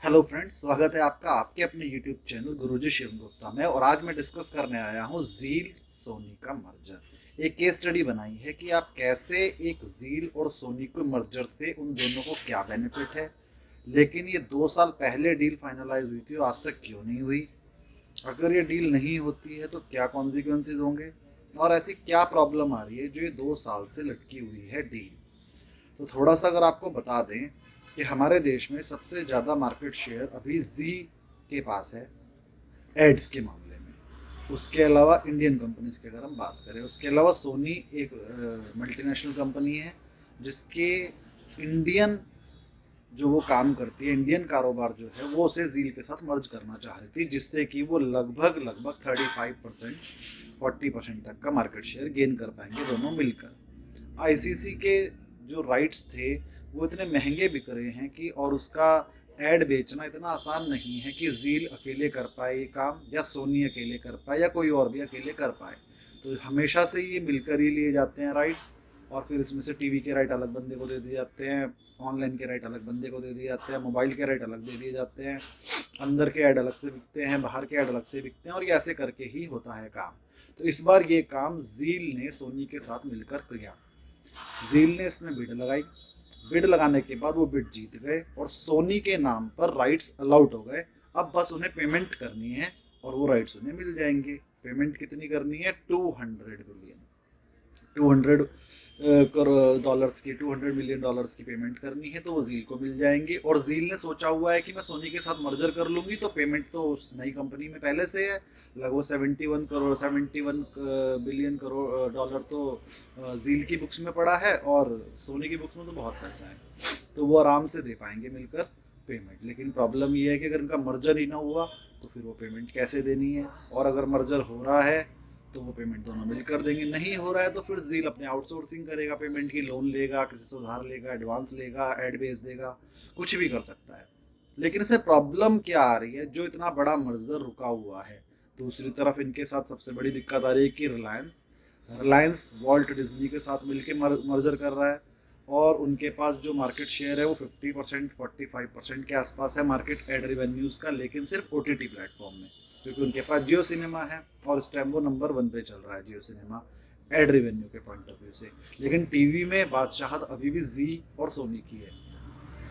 Hello friends, स्वागत है आपका आपके अपने यूट्यूब चैनल गुरुजी शिवम गुप्ता में। और आज मैं डिस्कस करने आया हूँ जील सोनी का मर्जर। एक केस स्टडी बनाई है कि आप कैसे एक जील और सोनी के मर्जर से उन दोनों को क्या बेनिफिट है, लेकिन ये 2 साल पहले डील फाइनलाइज हुई थी और आज तक क्यों नहीं हुई। अगर ये डील नहीं होती है तो क्या कॉन्सिक्वेंसेज होंगे और ऐसी क्या प्रॉब्लम आ रही है जो ये 2 साल से लटकी हुई है डील। तो थोड़ा सा अगर आपको बता दें कि हमारे देश में सबसे ज़्यादा मार्केट शेयर अभी जी के पास है एड्स के मामले में। उसके अलावा इंडियन कंपनीज की अगर हम बात करें, उसके अलावा सोनी एक मल्टीनेशनल कंपनी है जिसके इंडियन जो वो काम करती है, इंडियन कारोबार जो है वो उसे जील के साथ मर्ज करना चाह रही थी, जिससे कि वो लगभग लगभग 35% 40% तक का मार्केट शेयर गेन कर पाएंगे दोनों मिलकर। आईसीसी के जो राइट्स थे वो इतने महंगे बिक रहे हैं कि और उसका एड बेचना इतना आसान नहीं है कि जील अकेले कर पाए ये काम, या सोनी अकेले कर पाए, या कोई और भी अकेले कर पाए। तो हमेशा से ये मिलकर ही लिए जाते हैं राइट्स, और फिर इसमें से टीवी के राइट अलग बंदे को दे दिए जाते हैं, ऑनलाइन के राइट अलग बंदे को दे दिए जाते हैं, मोबाइल के राइट अलग दे दिए जाते हैं, अंदर के ऐड अलग से बिकते हैं, बाहर के ऐड अलग से बिकते हैं, और ये ऐसे करके ही होता है काम। तो इस बार ये काम जील ने सोनी के साथ मिलकर किया। जील ने इसमें बिड लगाई, बिड लगाने के बाद वो बिड जीत गए और सोनी के नाम पर राइट्स अलाउट हो गए। अब बस उन्हें पेमेंट करनी है और वो राइट्स उन्हें मिल जाएंगे। पेमेंट कितनी करनी है? 200 करोड़ डॉलर्स की, $200 मिलियन की पेमेंट करनी है, तो वो जील को मिल जाएंगे। और जील ने सोचा हुआ है कि मैं सोनी के साथ मर्जर कर लूंगी तो पेमेंट तो उस नई कंपनी में पहले से है, लगभग 71 बिलियन करोड़ डॉलर तो जील की बुक्स में पड़ा है और सोनी की बुक्स में तो बहुत पैसा है, तो वो आराम से दे पाएंगे मिलकर पेमेंट। लेकिन प्रॉब्लम ये है कि अगर इनका मर्जर ही ना हुआ तो फिर वो पेमेंट कैसे देनी है, और अगर मर्जर हो रहा है तो वो पेमेंट दोनों मिल कर देंगे, नहीं हो रहा है तो फिर जील अपने आउटसोर्सिंग करेगा पेमेंट की, लोन लेगा, किसी से उधार लेगा, एडवांस लेगा, एड बेच देगा, कुछ भी कर सकता है। लेकिन इसमें प्रॉब्लम क्या आ रही है, जो इतना बड़ा मर्जर रुका हुआ है, दूसरी तरफ इनके साथ सबसे बड़ी दिक्कत आ रही है कि रिलायंस वॉल्ट डिज्नी के साथ मिलकर मर्जर कर रहा है, और उनके पास जो मार्केट शेयर है वो 50% 45% के आसपास है मार्केट एड रिवेन्यूज़ का, लेकिन सिर्फ OTT प्लेटफॉर्म में, क्योंकि उनके पास जियो सिनेमा है और इस टाइम वो नंबर 1 पे चल रहा है जियो सिनेमा एड रिवेन्यू के पॉइंट ऑफ व्यू से। लेकिन टीवी में बादशाहत अभी भी जी और सोनी की है।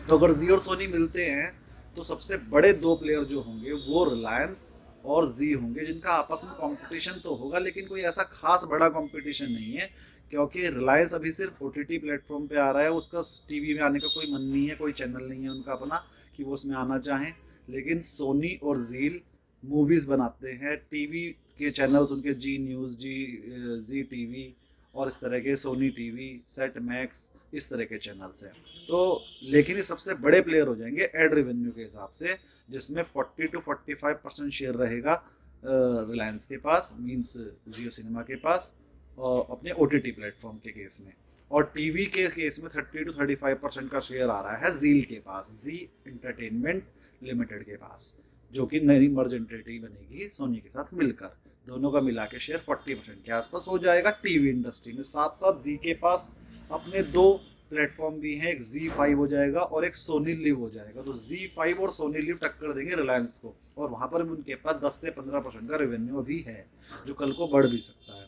तो अगर जी और सोनी मिलते हैं तो सबसे बड़े 2 प्लेयर जो होंगे वो रिलायंस और जी होंगे, जिनका आपस में कंपटीशन तो होगा लेकिन कोई ऐसा खास बड़ा कंपटीशन नहीं है, क्योंकि रिलायंस अभी सिर्फ OTT प्लेटफॉर्म पे आ रहा है, उसका टीवी में आने का कोई मन नहीं है, कोई चैनल नहीं है उनका अपना कि वो उसमें आना चाहें। लेकिन सोनी और जील मूवीज़ बनाते हैं, टीवी के चैनल्स उनके जी न्यूज़, जी टीवी और इस तरह के सोनी टीवी, सेट मैक्स, इस तरह के चैनल्स हैं। तो लेकिन ये सबसे बड़े प्लेयर हो जाएंगे एड रेवेन्यू के हिसाब से, जिसमें 40 to 45% शेयर रहेगा रिलायंस के पास, मींस जियो सिनेमा के पास, और अपने OTT प्लेटफॉर्म के केस में। और टीवी के केस में 30 to 35% का शेयर आ रहा है जील के पास, जी एंटरटेनमेंट लिमिटेड के पास, जो कि नई मर्ज एंटिटी बनेगी सोनी के साथ मिलकर। दोनों का मिला के शेयर 40% के आसपास हो जाएगा टीवी इंडस्ट्री में। साथ साथ जी के पास अपने 2 प्लेटफॉर्म भी हैं, एक Z5 हो जाएगा और एक सोनी लिव हो जाएगा। तो Z5 और सोनी लिव टक्कर देंगे रिलायंस को, और वहाँ पर भी उनके पास 10 से 15% का रेवेन्यू अभी है, जो कल को बढ़ भी सकता है।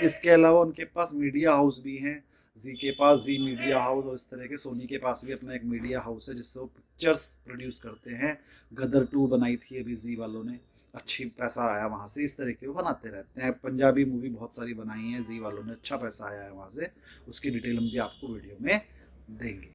इसके अलावा उनके पास मीडिया हाउस भी हैं, जी के पास जी मीडिया हाउस, और इस तरह के सोनी के पास भी अपना एक मीडिया हाउस है जिससे वो पिक्चर्स प्रोड्यूस करते हैं। गदर 2 बनाई थी अभी जी वालों ने, अच्छी पैसा आया वहाँ से, इस तरह के वो बनाते रहते हैं। पंजाबी मूवी बहुत सारी बनाई हैं जी वालों ने, अच्छा पैसा आया है वहाँ से, उसकी डिटेल हम भी आपको वीडियो में देंगे।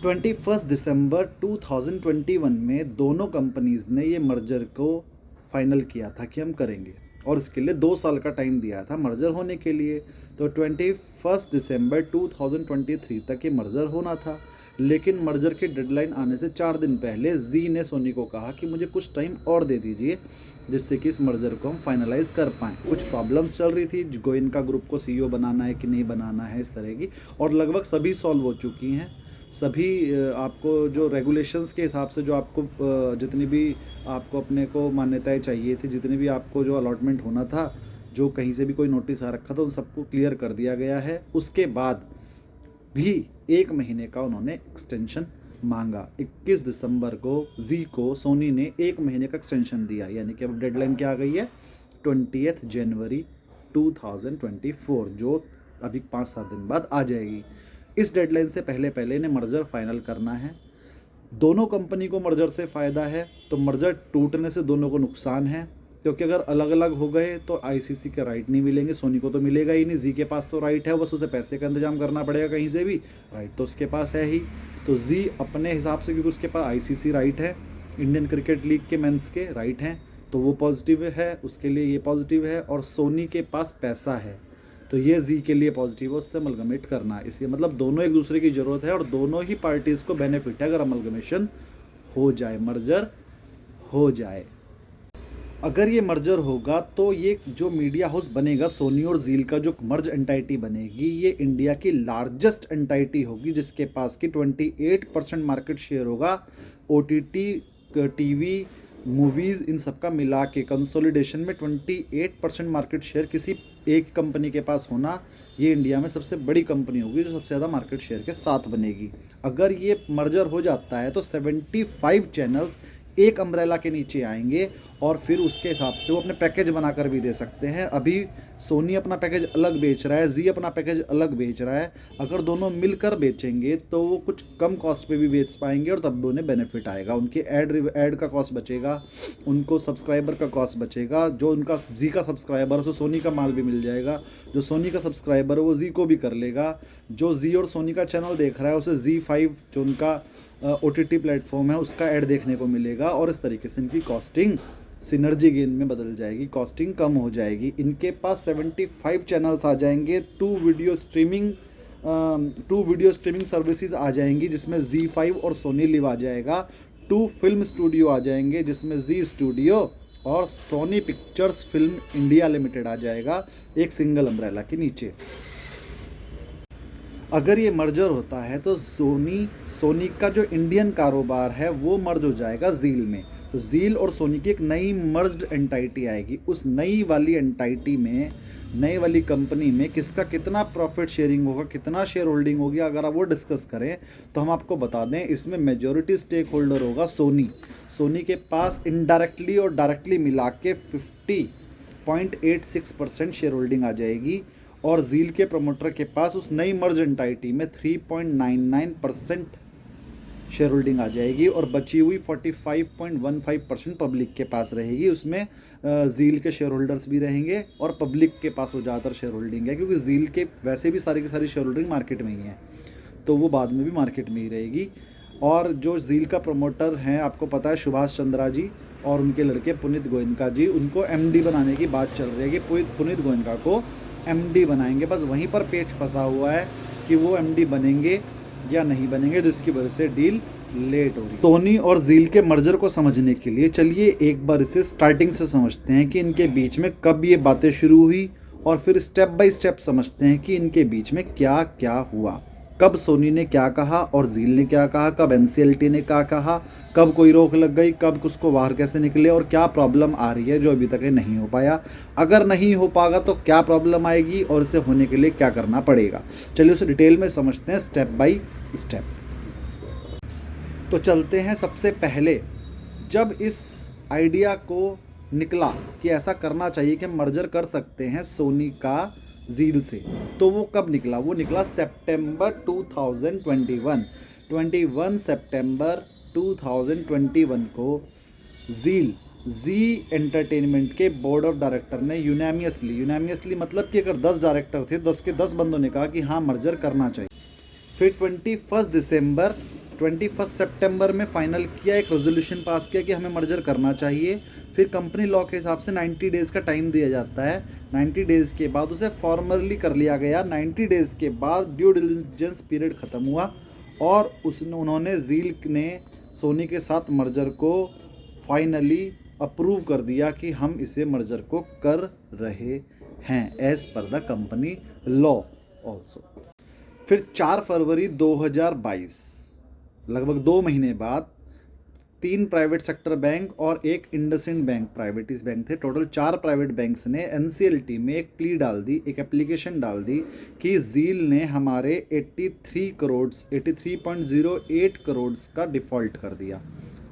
21 दिसंबर 2021 में दोनों कंपनीज ने ये मर्जर को फाइनल किया था कि हम करेंगे, और इसके लिए 2 साल का टाइम दिया था मर्जर होने के लिए। तो 21 दिसंबर 2023 तक ये मर्जर होना था, लेकिन मर्जर की डेडलाइन आने से 4 दिन पहले जी ने सोनी को कहा कि मुझे कुछ टाइम और दे दीजिए, जिससे कि इस मर्जर को हम फाइनलाइज कर पाएँ। कुछ प्रॉब्लम्स चल रही थी, गोयनका ग्रुप को CEO बनाना है कि नहीं बनाना है, इस तरह की, और लगभग सभी सॉल्व हो चुकी हैं। सभी आपको जो रेगुलेशंस के हिसाब से जो आपको जितनी भी आपको अपने को मान्यताएं चाहिए थी, जितनी भी आपको जो अलॉटमेंट होना था, जो कहीं से भी कोई नोटिस आ रखा था, उन सबको क्लियर कर दिया गया है। उसके बाद भी 1 महीने का उन्होंने एक्सटेंशन मांगा। 21 दिसंबर को जी को सोनी ने 1 महीने का एक्सटेंशन दिया, यानी कि अब डेडलाइन क्या आ गई है 20 जनवरी 2024, जो अभी 5-7 दिन बाद आ जाएगी। इस डेडलाइन से पहले पहले इन्हें मर्जर फाइनल करना है। दोनों कंपनी को मर्जर से फ़ायदा है, तो मर्जर टूटने से दोनों को नुकसान है, क्योंकि अगर अलग अलग हो गए तो आईसीसी के राइट नहीं मिलेंगे, सोनी को तो मिलेगा ही नहीं। जी के पास तो राइट है, बस उसे पैसे का इंतजाम करना पड़ेगा कहीं से भी, राइट तो उसके पास है ही। तो जी अपने हिसाब से, क्योंकि उसके पास आईसीसी राइट है, इंडियन क्रिकेट लीग के मेंस के राइट हैं, तो वो पॉजिटिव है, उसके लिए ये पॉजिटिव है। और सोनी के पास पैसा है, तो ये जी के लिए पॉजिटिव है, उससे अमलगमेट करना है। इसलिए मतलब दोनों एक दूसरे की ज़रूरत है और दोनों ही पार्टीज़ को बेनिफिट है अगर अमलगमेशन हो जाए, मर्जर हो जाए। अगर ये मर्जर होगा तो ये जो मीडिया हाउस बनेगा सोनी और जील का, जो मर्ज एंटाइटी बनेगी, ये इंडिया की लार्जेस्ट एंटाइटी होगी, जिसके पास की 28% मार्केट शेयर होगा। ओटीटी, टीवी, मूवीज़, इन सब का मिला के कंसोलिडेशन में 28% मार्केट शेयर किसी एक कंपनी के पास होना, ये इंडिया में सबसे बड़ी कंपनी होगी जो सबसे ज़्यादा मार्केट शेयर के साथ बनेगी। अगर ये मर्जर हो जाता है तो 75 चैनल्स एक अम्ब्रेला के नीचे आएंगे और फिर उसके हिसाब से वो अपने पैकेज बनाकर भी दे सकते हैं। अभी सोनी अपना पैकेज अलग बेच रहा है, जी अपना पैकेज अलग बेच रहा है। अगर दोनों मिलकर बेचेंगे तो वो कुछ कम कॉस्ट पे भी बेच पाएंगे और तब भी उन्हें बेनिफिट आएगा। उनके ऐड का कॉस्ट बचेगा, उनको सब्सक्राइबर का कॉस्ट बचेगा। जो उनका जी का सब्सक्राइबर है उसे सोनी का माल भी मिल जाएगा, जो सोनी का सब्सक्राइबर है वो जी को भी कर लेगा। जो जी और सोनी का चैनल देख रहा है उसे जी5 जो उनका ओटीटी प्लेटफॉर्म है उसका ऐड देखने को मिलेगा, और इस तरीके से इनकी कॉस्टिंग सिनर्जी गेन में बदल जाएगी, कॉस्टिंग कम हो जाएगी। इनके पास 75 चैनल्स आ जाएंगे, 2 वीडियो स्ट्रीमिंग सर्विसेज आ जाएंगी जिसमें जी5 और सोनी लिव आ जाएगा। 2 फिल्म स्टूडियो आ जाएंगे जिसमें जी स्टूडियो और Sony pictures film India limited आ जाएगा, एक सिंगल अम्ब्रेला के नीचे। अगर ये मर्जर होता है तो सोनी का जो इंडियन कारोबार है वो मर्ज हो जाएगा जील में। तो जील और सोनी की एक नई मर्ज्ड एंटाइटी आएगी। उस नई वाली एंटाइटी में, नई वाली कंपनी में किसका कितना प्रॉफिट शेयरिंग होगा, कितना शेयर होल्डिंग होगी, अगर आप वो डिस्कस करें तो हम आपको बता दें इसमें मेजॉरिटी स्टेक होल्डर होगा सोनी के पास इनडायरेक्टली और डायरेक्टली मिला के 50.86% शेयर होल्डिंग आ जाएगी, और जील के प्रमोटर के पास उस नई मर्ज एंटाइटी में 3.99% शेयर होल्डिंग आ जाएगी, और बची हुई 45.15% पब्लिक के पास रहेगी। उसमें जील के शेयर होल्डर्स भी रहेंगे और पब्लिक के पास वो ज़्यादातर शेयर होल्डिंग है, क्योंकि जील के वैसे भी सारी की सारी शेयर होल्डिंग मार्केट में ही है, तो वो बाद में भी मार्केट में ही रहेगी। और जो जील का प्रमोटर हैं आपको पता है सुभाष चंद्रा जी और उनके लड़के पुनीत गोयनका जी, उनको एमडी बनाने की बात चल रही है कि पुनीत गोयनका को एमडी बनाएंगे। बस वहीं पर पेच फंसा हुआ है कि वो एमडी बनेंगे या नहीं बनेंगे, जिसकी वजह से डील लेट हो रही है। सोनी और जील के मर्जर को समझने के लिए चलिए एक बार इसे स्टार्टिंग से समझते हैं कि इनके बीच में कब ये बातें शुरू हुई, और फिर स्टेप बाय स्टेप समझते हैं कि इनके बीच में क्या क्या हुआ। कब सोनी ने क्या कहा और जील ने क्या कहा, कब एनसीएलटी ने क्या कहा, कब कोई रोक लग गई, कब उसको बाहर कैसे निकले, और क्या प्रॉब्लम आ रही है जो अभी तक नहीं हो पाया। अगर नहीं हो पाएगा तो क्या प्रॉब्लम आएगी और इसे होने के लिए क्या करना पड़ेगा। चलिए उसे डिटेल में समझते हैं स्टेप बाय स्टेप। तो चलते हैं सबसे पहले, जब इस आइडिया को निकला कि ऐसा करना चाहिए कि हम मर्जर कर सकते हैं सोनी का जील से, तो वो कब निकला? वो निकला सितंबर 2021 सितंबर 2021 को जी एंटरटेनमेंट के बोर्ड ऑफ डायरेक्टर ने यूनानिमसली मतलब कि अगर 10 डायरेक्टर थे, 10 के 10 बंदों ने कहा कि हाँ मर्जर करना चाहिए। फिर 21 सितंबर में फाइनल किया, एक रेजोल्यूशन पास किया कि हमें मर्जर करना चाहिए। फिर कंपनी लॉ के हिसाब से 90 डेज़ का टाइम दिया जाता है। 90 डेज़ के बाद उसे फॉर्मली कर लिया गया। 90 डेज़ के बाद ड्यू डिलिजेंस पीरियड ख़त्म हुआ और उन्होंने जील ने सोनी के साथ मर्जर को फाइनली अप्रूव कर दिया कि हम इसे मर्जर को कर रहे हैं as per the company law also. फिर 4 फरवरी 2022, लगभग 2 महीने बाद, 3 प्राइवेट सेक्टर बैंक और एक इंडसइंड बैंक प्राइवेट बैंक थे। टोटल 4 प्राइवेट बैंक्स ने एनसीएलटी में एक प्ली डाल दी, एक एप्लीकेशन डाल दी कि झील ने हमारे 83.08 करोड़ का डिफ़ॉल्ट कर दिया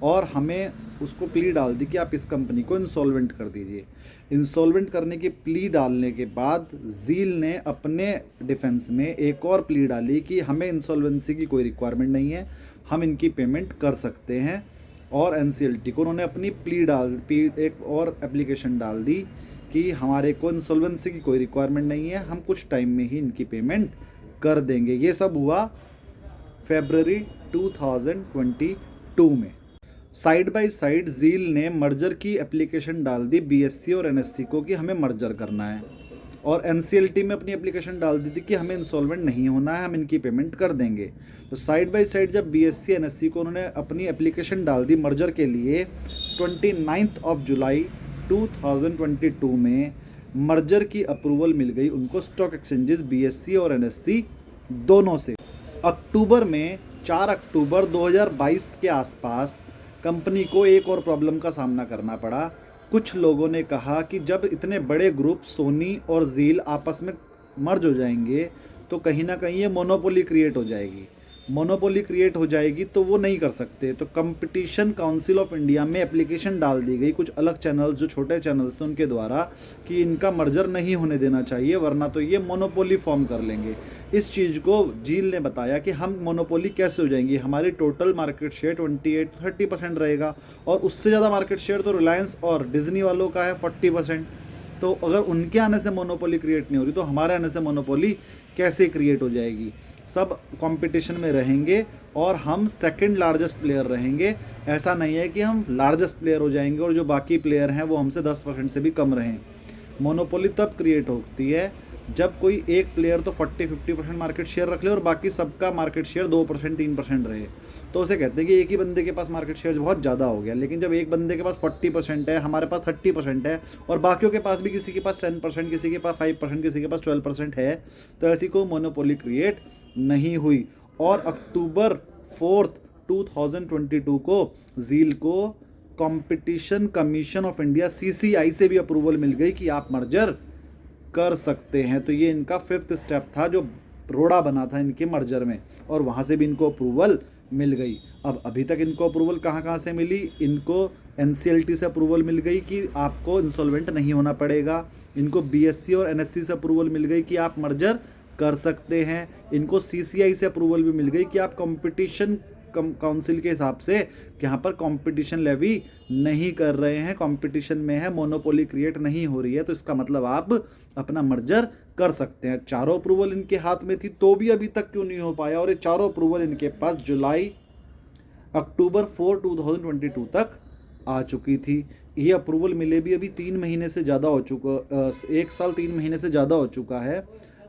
और हमें उसको प्ली डाल दी कि आप इस कंपनी को इंसॉल्वेंट कर दीजिए। इंसॉल्वेंट करने की प्ली डालने के बाद झील ने अपने डिफेंस में एक और प्ली डाली कि हमें इंसॉल्वेंसी की कोई रिक्वायरमेंट नहीं है, हम इनकी पेमेंट कर सकते हैं। और एनसीएलटी को उन्होंने अपनी एक और एप्लीकेशन डाल दी कि हमारे को इंसॉल्वेंसी की कोई रिक्वायरमेंट नहीं है, हम कुछ टाइम में ही इनकी पेमेंट कर देंगे। ये सब हुआ फरवरी 2022 में। साइड बाय साइड झील ने मर्जर की एप्लीकेशन डाल दी बीएससी और एनएससी को कि हमें मर्जर करना है, और एनसीएलटी में अपनी एप्लीकेशन डाल दी थी कि हमें इंसॉल्वेंट नहीं होना है, हम इनकी पेमेंट कर देंगे। तो साइड बाय साइड जब बीएससी एनएससी को उन्होंने अपनी एप्लीकेशन डाल दी मर्जर के लिए, 29 जुलाई 2022 में मर्जर की अप्रूवल मिल गई उनको स्टॉक एक्सचेंजेस बीएससी और एनएससी दोनों से। अक्टूबर में 4 अक्टूबर 2022 के आसपास कंपनी को एक और प्रॉब्लम का सामना करना पड़ा। कुछ लोगों ने कहा कि जब इतने बड़े ग्रुप सोनी और झील आपस में मर्ज हो जाएंगे तो कहीं ना कहीं ये मोनोपोली क्रिएट हो जाएगी। मोनोपोली क्रिएट हो जाएगी तो वो नहीं कर सकते। तो कंपटीशन काउंसिल ऑफ इंडिया में एप्लीकेशन डाल दी गई कुछ अलग चैनल्स, जो छोटे चैनल्स थे उनके द्वारा, कि इनका मर्जर नहीं होने देना चाहिए वरना तो ये मोनोपोली फॉर्म कर लेंगे। इस चीज़ को झील ने बताया कि हम मोनोपोली कैसे हो जाएंगी, हमारी टोटल मार्केट शेयर 28-30% रहेगा और उससे ज़्यादा मार्केट शेयर तो रिलायंस और डिज्नी वालों का है 40%। तो अगर उनके आने से मोनोपोली क्रिएट नहीं हो रही तो हमारे आने से मोनोपोली कैसे क्रिएट हो जाएगी। सब कंपटीशन में रहेंगे और हम सेकंड लार्जेस्ट प्लेयर रहेंगे। ऐसा नहीं है कि हम लार्जेस्ट प्लेयर हो जाएंगे और जो बाकी प्लेयर हैं वो हमसे 10% से भी कम रहें। मोनोपोली तब क्रिएट होती है जब कोई एक प्लेयर तो 40-50% मार्केट शेयर रख ले और बाकी सबका मार्केट शेयर 2% 3% रहे, तो उसे कहते हैं कि एक ही बंदे के पास मार्केट शेयर बहुत ज़्यादा हो गया। लेकिन जब एक बंदे के पास 40% है, हमारे पास 30% है और बाकियों के पास भी, किसी के पास 10%, किसी के पास 5%, किसी के पास 12% है, तो ऐसी कोई मोनोपोली क्रिएट नहीं हुई। और अक्टूबर 4, 2022 को झील को competition commission of India CCI से भी अप्रूवल मिल गई कि आप मर्जर कर सकते हैं। तो ये इनका 5th स्टेप था जो रोड़ा बना था इनके मर्जर में, और वहाँ से भी इनको अप्रूवल मिल गई। अब अभी तक इनको अप्रूवल कहाँ से मिली? इनको NCLT से अप्रूवल मिल गई कि आपको इंसॉल्वेंट नहीं होना पड़ेगा। इनको BSC और NSC से अप्रूवल मिल गई कि आप मर्जर कर सकते हैं। इनको CCI से अप्रूवल भी मिल गई कि आप कंपटीशन काउंसिल के हिसाब से यहाँ पर कंपटीशन लेवी नहीं कर रहे हैं, कंपटीशन में है, मोनोपोली क्रिएट नहीं हो रही है, तो इसका मतलब आप अपना मर्जर कर सकते हैं। चारों अप्रूवल इनके हाथ में थी तो भी अभी तक क्यों नहीं हो पाया? और ये चारों अप्रूवल इनके पास अक्टूबर 4, 2022 तक आ चुकी थी। ये अप्रूवल मिले भी अभी 3 महीने से ज़्यादा हो चुका, 1 साल 3 महीने से ज़्यादा हो चुका है।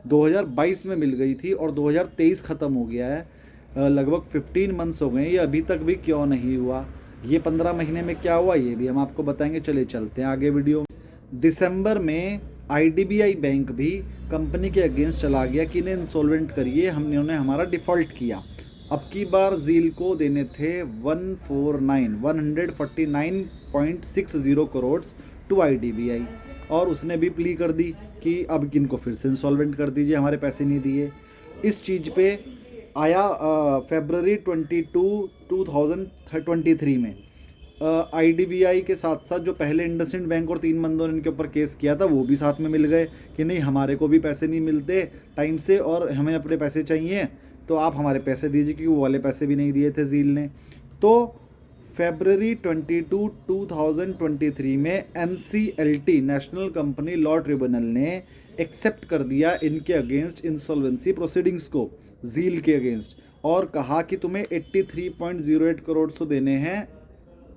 2022 में मिल गई थी और 2023 ख़त्म हो गया है, लगभग 15 मंथ्स हो गए। ये अभी तक भी क्यों नहीं हुआ? ये 15 महीने में क्या हुआ ये भी हम आपको बताएंगे। चलिए चलते हैं आगे वीडियो। दिसंबर में IDBI बैंक भी कंपनी के अगेंस्ट चला गया कि इन्हें इंसॉल्वेंट करिए, हमने हमारा डिफ़ॉल्ट किया। अब की बार झील को देने थे 149.60 करोड़ टू IDBI, और उसने भी प्ली कर दी कि अब इनको फिर से इंसॉल्वेंट कर दीजिए, हमारे पैसे नहीं दिए। इस चीज़ पे आया फरवरी 22, 2023 में IDBI के साथ साथ जो पहले इंडसइंड बैंक और 3 बंदों ने इनके ऊपर केस किया था वो भी साथ में मिल गए कि नहीं, हमारे को भी पैसे नहीं मिलते टाइम से और हमें अपने पैसे चाहिए, तो आप हमारे पैसे दीजिए, क्योंकि वो वाले पैसे भी नहीं दिए थे झील ने। तो फरवरी 22, 2023 में NCLT national Company Law tribunal ने एक्सेप्ट कर दिया इनके अगेंस्ट इंसॉल्वेंसी प्रोसीडिंग्स को, झील के अगेंस्ट, और कहा कि तुम्हें 83.08 करोड़ तो देने हैं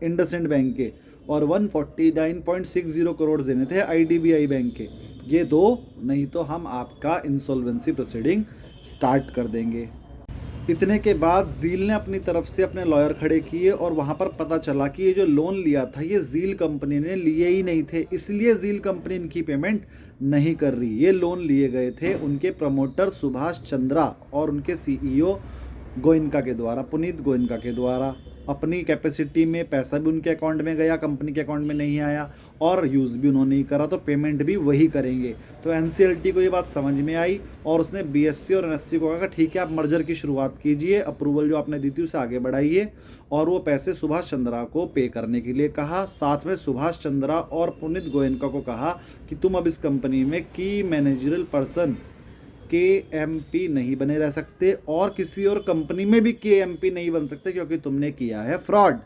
इंडसइंड बैंक के और 149.60 करोड़ देने थे IDBI बैंक के। ये दो, नहीं तो हम आपका इंसॉल्वेंसी प्रोसीडिंग स्टार्ट कर देंगे। इतने के बाद झील ने अपनी तरफ से अपने लॉयर खड़े किए और वहाँ पर पता चला कि ये जो लोन लिया था ये झील कंपनी ने लिए ही नहीं थे, इसलिए झील कंपनी इनकी पेमेंट नहीं कर रही। ये लोन लिए गए थे उनके प्रमोटर सुभाष चंद्रा और उनके CEO गोयनका के द्वारा, पुनीत गोयनका के द्वारा। अपनी कैपेसिटी में पैसा भी उनके अकाउंट में गया, कंपनी के अकाउंट में नहीं आया, और यूज़ भी उन्होंने नहीं करा, तो पेमेंट भी वही करेंगे। तो एनसीएलटी को ये बात समझ में आई और उसने बीएससी और एनएससी को कहा ठीक है, आप मर्जर की शुरुआत कीजिए, अप्रूवल जो आपने दी थी उसे आगे बढ़ाइए, और वो पैसे सुभाष चंद्रा को पे करने के लिए कहा। साथ में सुभाष चंद्रा और पुनीत गोयनका को कहा कि तुम अब इस कंपनी में की मैनेजरल पर्सन KMP नहीं बने रह सकते, और किसी और कंपनी में भी KMP नहीं बन सकते, क्योंकि तुमने किया है फ्रॉड।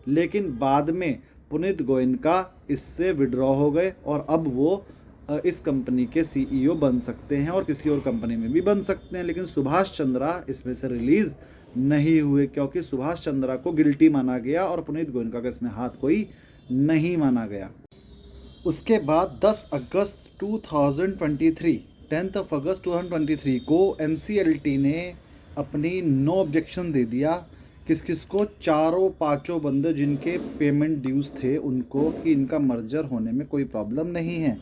लेकिन बाद में पुनीत गोयनका इससे विड्रॉ हो गए और अब वो इस कंपनी के CEO बन सकते हैं और किसी और कंपनी में भी बन सकते हैं। लेकिन सुभाष चंद्रा इसमें से रिलीज़ नहीं हुए, क्योंकि सुभाष चंद्रा को गिल्टी माना गया और पुनीत गोयनका का इसमें हाथ कोई नहीं माना गया। उसके बाद 10 अगस्त 2023 10 अगस्त 2023 को NCLT ने अपनी नो ऑब्जेक्शन दे दिया। किस किस को? चारों पांचों बंदे जिनके पेमेंट ड्यूज थे उनको, कि इनका मर्जर होने में कोई प्रॉब्लम नहीं है।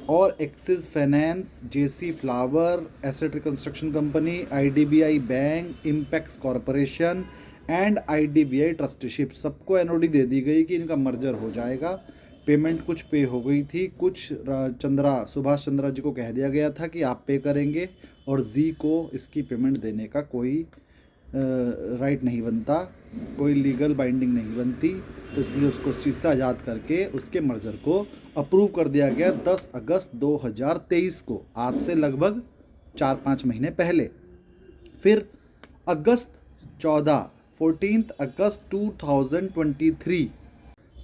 और axis finance, JC Flower, Asset Reconstruction company, IDBI bank, Impex corporation and IDBI trusteeship, सबको NOD दे दी गई कि इनका मर्जर हो जाएगा। पेमेंट कुछ पे हो गई थी, कुछ सुभाष चंद्रा जी को कह दिया गया था कि आप पे करेंगे, और जी को इसकी पेमेंट देने का कोई राइट नहीं बनता, कोई लीगल बाइंडिंग नहीं बनती, तो इसलिए उसको उस चीज़ से आज़ाद करके उसके मर्जर को अप्रूव कर दिया गया 10 अगस्त 2023 को, आज से लगभग 4-5 महीने पहले। फिर अगस्त 14 अगस्त 2023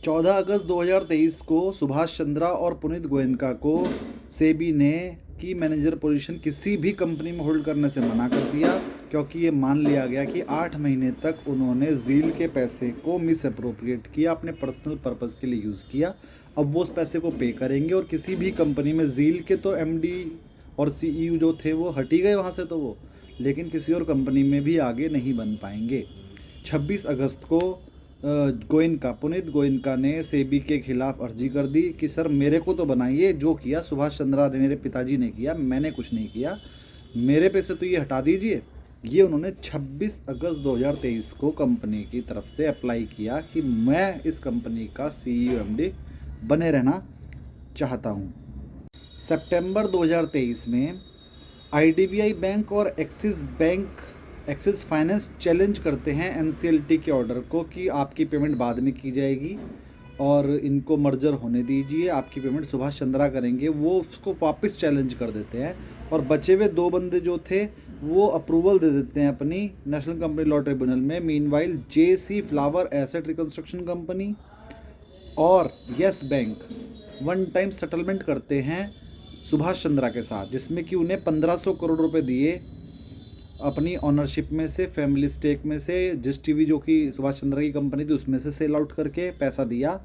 14 अगस्त 2023 को सुभाष चंद्रा और पुनीत गोयनका को सेबी ने की मैनेजर पोजीशन किसी भी कंपनी में होल्ड करने से मना कर दिया, क्योंकि ये मान लिया गया कि 8 महीने तक उन्होंने जील के पैसे को मिस अप्रोप्रिएट किया, अपने पर्सनल पर्पस के लिए यूज़ किया। अब वो उस पैसे को पे करेंगे, और किसी भी कंपनी में जील के तो MD और CEO जो थे वो हट ही गए वहाँ से, तो वो, लेकिन किसी और कंपनी में भी आगे नहीं बन पाएंगे। 26 अगस्त को पुनीत गोयनका ने सेबी के खिलाफ अर्जी कर दी कि सर मेरे को तो बनाइए, जो किया सुभाष चंद्रा ने, मेरे पिताजी ने किया, मैंने कुछ नहीं किया, मेरे पैसे तो ये हटा दीजिए। ये उन्होंने 26 अगस्त 2023 को कंपनी की तरफ से अप्लाई किया कि मैं इस कंपनी का CEO MD बने रहना चाहता हूँ। सितंबर 2023 में IDBI बैंक और एक्सिस फाइनेंस चैलेंज करते हैं NCLT के ऑर्डर को कि आपकी पेमेंट बाद में की जाएगी और इनको मर्जर होने दीजिए, आपकी पेमेंट सुभाष चंद्रा करेंगे। वो उसको वापस चैलेंज कर देते हैं, और बचे हुए 2 बंदे जो थे वो अप्रूवल दे देते हैं अपनी नेशनल कंपनी लॉ ट्रिब्यूनल में। Meanwhile JC Flower Asset Reconstruction Company और Yes Bank one time settlement करते हैं सुभाष चंद्रा के साथ, जिसमें कि उन्हें 1500 करोड़ रुपए दिए अपनी ऑनरशिप में से, फैमिली स्टेक में से, जिस टीवी जो कि सुभाष चंद्रा की कंपनी थी उसमें से सेल आउट करके पैसा दिया,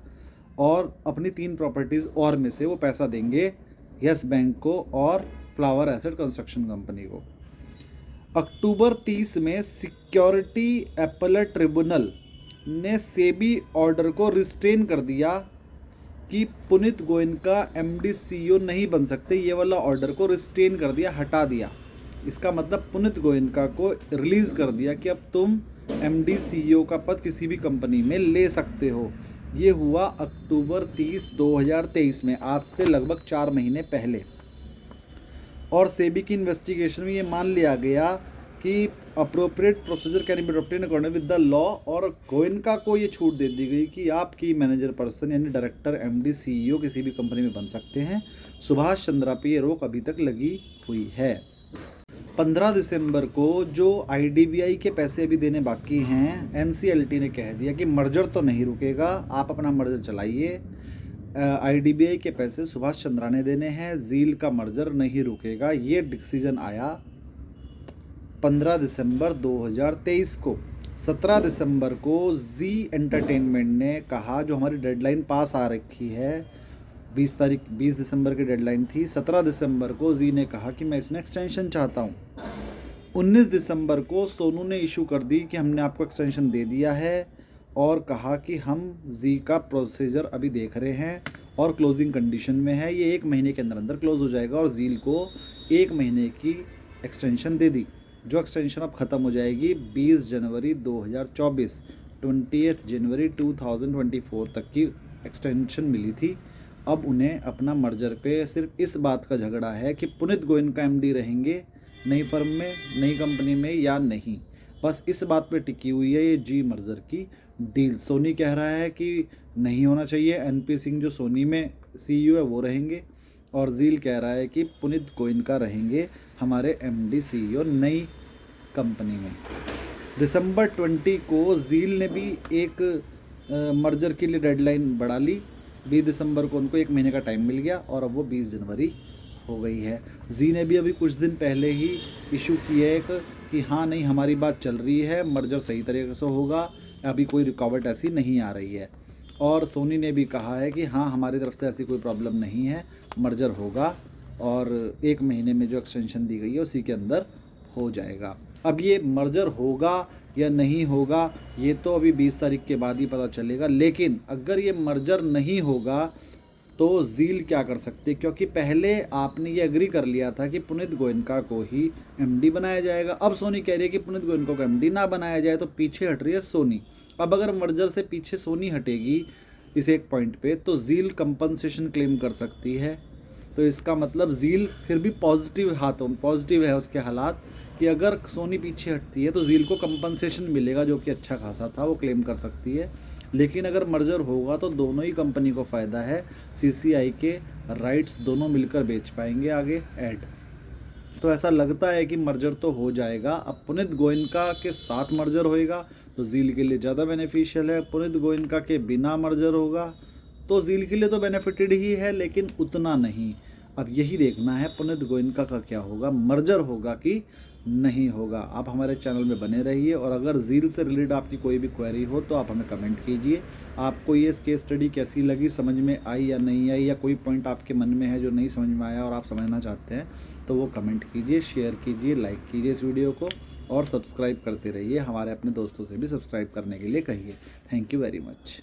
और अपनी 3 प्रॉपर्टीज़ और में से वो पैसा देंगे यस बैंक को और फ्लावर एसेट कंस्ट्रक्शन कंपनी को। अक्टूबर 30 में सिक्योरिटी अपीलेट ट्रिब्यूनल ने सेबी ऑर्डर को रिस्ट्रेन कर दिया कि पुनीत गोयनका MD CEO नहीं बन सकते। ये वाला ऑर्डर को रिस्ट्रेन कर दिया, हटा दिया। इसका मतलब पुनीत गोयनका को रिलीज़ कर दिया कि अब तुम MD CEO का पद किसी भी कंपनी में ले सकते हो। ये हुआ अक्टूबर 30, 2023 में, आज से लगभग 4 महीने पहले। और सेबी की इन्वेस्टिगेशन में ये मान लिया गया कि appropriate procedure can be adopted according with the law, और गोयनका को ये छूट दे दी गई कि आपकी मैनेजर पर्सन यानी डायरेक्टर MD CEO किसी भी कंपनी में बन सकते हैं। सुभाष चंद्रा पे ये रोक अभी तक लगी हुई है। 15 दिसंबर को जो IDBI के पैसे अभी देने बाकी हैं, NCLT ने कह दिया कि मर्जर तो नहीं रुकेगा, आप अपना मर्जर चलाइए। IDBI के पैसे सुभाष चंद्रा ने देने हैं, जील का मर्जर नहीं रुकेगा। ये डिसीजन आया 15 दिसंबर 2023 को। 17 दिसंबर को जी एंटरटेनमेंट ने कहा, जो हमारी डेडलाइन पास आ रखी है, 20 दिसंबर की डेडलाइन थी, 17 दिसंबर को जी ने कहा कि मैं इसमें एक्सटेंशन चाहता हूँ। 19 दिसंबर को सोनू ने इशू कर दी कि हमने आपको एक्सटेंशन दे दिया है, और कहा कि हम जी का प्रोसीजर अभी देख रहे हैं और क्लोजिंग कंडीशन में है, ये 1 महीने के अंदर अंदर क्लोज हो जाएगा, और जील को 1 महीने की एक्सटेंशन दे दी, जो एक्सटेंशन अब ख़त्म हो जाएगी 20 जनवरी 2024। 20 जनवरी 2024 तक की एक्सटेंशन मिली थी। अब उन्हें अपना मर्जर पे सिर्फ इस बात का झगड़ा है कि पुनीत गोयनका एमडी रहेंगे नई फर्म में, नई कंपनी में या नहीं। बस इस बात पे टिकी हुई है ये जी मर्जर की डील। सोनी कह रहा है कि नहीं होना चाहिए, एनपी सिंह जो सोनी में सीईओ है वो रहेंगे, और जील कह रहा है कि पुनीत गोयनका रहेंगे हमारे एमडी सीईओ नई कंपनी में। दिसंबर 20 को जील ने भी एक मर्जर के लिए डेडलाइन बढ़ा ली। 20 दिसंबर को उनको 1 महीने का टाइम मिल गया और अब वो 20 जनवरी हो गई है। जी ने भी अभी कुछ दिन पहले ही इशू किया है कि हाँ नहीं हमारी बात चल रही है, मर्जर सही तरीके से होगा, अभी कोई रुकावट ऐसी नहीं आ रही है। और सोनी ने भी कहा है कि हाँ हमारी तरफ से ऐसी कोई प्रॉब्लम नहीं है, मर्जर होगा और 1 महीने में जो एक्सटेंशन दी गई है उसी के अंदर हो जाएगा। अब ये मर्जर होगा या नहीं होगा ये तो अभी 20 तारीख के बाद ही पता चलेगा, लेकिन अगर ये मर्जर नहीं होगा तो जील क्या कर सकते, क्योंकि पहले आपने ये एग्री कर लिया था कि पुनीत गोयनका को ही एमडी बनाया जाएगा। अब सोनी कह रही है कि पुनीत गोयनका को एमडी ना बनाया जाए, तो पीछे हट रही है सोनी। अब अगर मर्जर से पीछे सोनी हटेगी इस एक पॉइंट पे तो जील कंपनसेशन क्लेम कर सकती है। तो इसका मतलब जील फिर भी पॉजिटिव है उसके हालात कि अगर सोनी पीछे हटती है तो जील को कंपनसेशन मिलेगा जो कि अच्छा खासा था, वो क्लेम कर सकती है। लेकिन अगर मर्जर होगा तो दोनों ही कंपनी को फ़ायदा है, सीसीआई के राइट्स दोनों मिलकर बेच पाएंगे आगे ऐड। तो ऐसा लगता है कि मर्जर तो हो जाएगा। अब पुनीत गोयनका के साथ मर्जर होएगा तो जील के लिए ज़्यादा बेनिफिशियल है, पुनीत गोयनका के बिना मर्जर होगा तो जील के लिए तो बेनिफिटेड ही है लेकिन उतना नहीं। अब यही देखना है पुनीत गोयनका का क्या होगा, मर्जर होगा कि नहीं होगा। आप हमारे चैनल में बने रहिए और अगर जील से रिलेटेड आपकी कोई भी क्वेरी हो तो आप हमें कमेंट कीजिए। आपको ये केस स्टडी कैसी लगी, समझ में आई या नहीं आई, या कोई पॉइंट आपके मन में है जो नहीं समझ में आया और आप समझना चाहते हैं तो वो कमेंट कीजिए, शेयर कीजिए, लाइक कीजिए इस वीडियो को और सब्सक्राइब करते रहिए। हमारे अपने दोस्तों से भी सब्सक्राइब करने के लिए कहिए। Thank you very much.